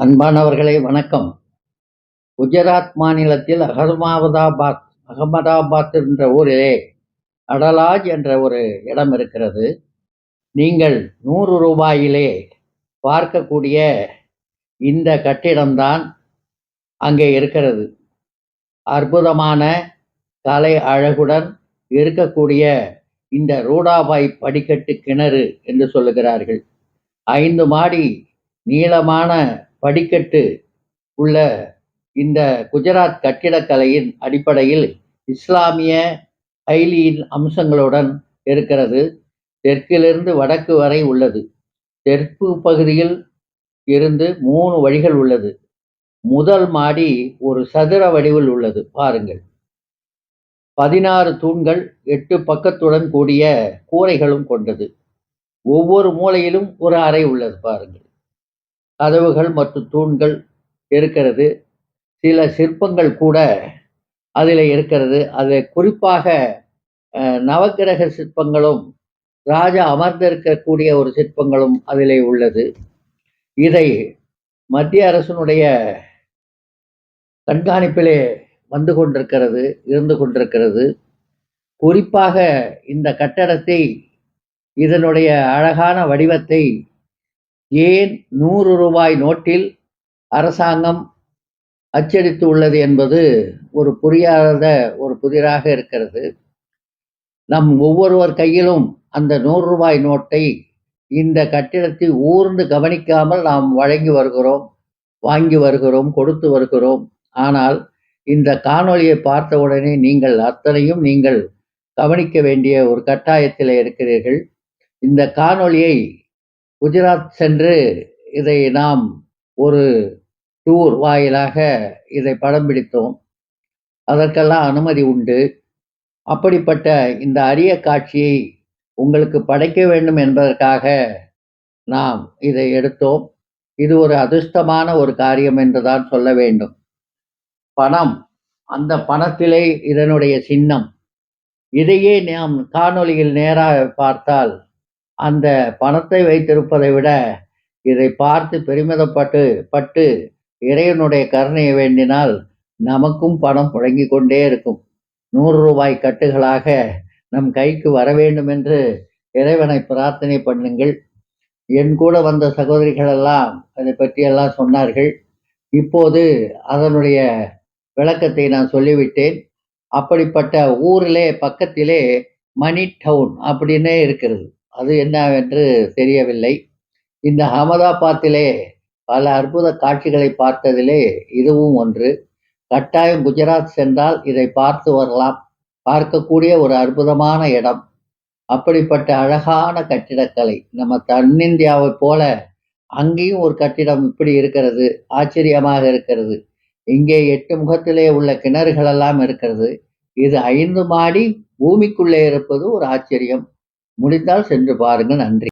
அன்பானவர்களே வணக்கம். குஜராத் மாநிலத்தில் அகமதாபாத் என்ற ஊரிலே அடலாஜ் என்ற ஒரு இடம் இருக்கிறது. நீங்கள் 100 ரூபாயிலே பார்க்கக்கூடிய இந்த கட்டிடம்தான் அங்கே இருக்கிறது. அற்புதமான கலை அழகுடன் இருக்கக்கூடிய இந்த ரூடாபாய் படிக்கட்டு கிணறு என்று சொல்லுகிறார்கள். 5 மாடி நீளமான படிக்கட்டு உள்ள இந்த குஜராத் கட்டிடக்கலையின் அடிப்படையில் இஸ்லாமிய கைலியின் அம்சங்களுடன் இருக்கிறது. தெற்கிலிருந்து வடக்கு வரை உள்ளது. தெற்கு பகுதியில் இருந்து 3 வழிகள் உள்ளது. முதல் மாடி ஒரு சதுர வடிவில் உள்ளது. பாருங்கள், 16 தூண்கள் 8 பக்கத்துடன் கூடிய கூரைகளும் கொண்டது. ஒவ்வொரு மூலையிலும் ஒரு அறை உள்ளது. பாருங்கள், கதவுகள் மற்றும் தூண்கள் இருக்கிறது. சில சிற்பங்கள் கூட அதில் இருக்கிறது. அது குறிப்பாக நவக்கிரக சிற்பங்களும் ராஜா அமர்ந்திருக்கக்கூடிய ஒரு சிற்பங்களும் அதிலே உள்ளது. இதை மத்திய அரசினுடைய கண்காணிப்பிலே இருந்து கொண்டிருக்கிறது. குறிப்பாக இந்த கட்டடத்தை, இதனுடைய அழகான வடிவத்தை ஏன் 100 ரூபாய் நோட்டில் அரசாங்கம் அச்சடித்து உள்ளது என்பது ஒரு புரியாத ஒரு புதிராக இருக்கிறது. நம் ஒவ்வொருவர் கையிலும் அந்த 100 ரூபாய் நோட்டை இந்த கட்டிடத்தை ஊர்ந்து கவனிக்காமல் நாம் வழங்கி வருகிறோம், வாங்கி வருகிறோம், கொடுத்து வருகிறோம். ஆனால் இந்த காணொளியை பார்த்தவுடனே நீங்கள் அத்தனையும் கவனிக்க வேண்டிய ஒரு கட்டாயத்தில் இருக்கிறீர்கள். இந்த காணொளியை குஜராத் சென்று இதை நாம் ஒரு டூர் வாயிலாக இதை படம் பிடித்தோம். அதற்கெல்லாம் அனுமதி உண்டு. அப்படிப்பட்ட இந்த அரிய காட்சியை உங்களுக்கு படைக்க வேண்டும் என்பதற்காக நாம் இதை எடுத்தோம். இது ஒரு அதிர்ஷ்டமான ஒரு காரியம் என்றுதான் சொல்ல வேண்டும். பணம், அந்த பணத்திலே இதனுடைய சின்னம். இதையே நாம் காணொளியில் நேராக பார்த்தால் அந்த பணத்தை வைத்திருப்பதை விட இதை பார்த்து பெருமிதப்பட்டு இறைவனுடைய கருணையை வேண்டினால் நமக்கும் பணம் புழங்கிக் கொண்டே இருக்கும். 100 ரூபாய் கட்டுகளாக நம் கைக்கு வர வேண்டும் என்று இறைவனை பிரார்த்தனை பண்ணுங்கள். என் கூட வந்த சகோதரிகள் எல்லாம் அதை பற்றியெல்லாம் சொன்னார்கள். இப்போது அதனுடைய விளக்கத்தை நான் சொல்லிவிட்டேன். அப்படிப்பட்ட ஊரிலே பக்கத்திலே மணி டவுன் அப்படின்னே இருக்கிறது. அது என்னவென்று தெரியவில்லை. இந்த அகமதாபாத்திலே பல அற்புத காட்சிகளை பார்த்ததிலே இதுவும் ஒன்று. கட்டாயம் குஜராத் சென்றால் இதை பார்த்து வரலாம். பார்க்கக்கூடிய ஒரு அற்புதமான இடம். அப்படிப்பட்ட அழகான கட்டிடக்கலை. நம்ம தென்னிந்தியாவை போல அங்கேயும் ஒரு கட்டிடம் இப்படி இருக்கிறது. ஆச்சரியமாக இருக்கிறது. இங்கே 8 முகத்திலே உள்ள கிணறுகள் எல்லாம் இருக்கிறது. இது 5 மாடி பூமிக்குள்ளே இருப்பது ஒரு ஆச்சரியம். முடிந்தால் சென்று பாருங்கள். நன்றி.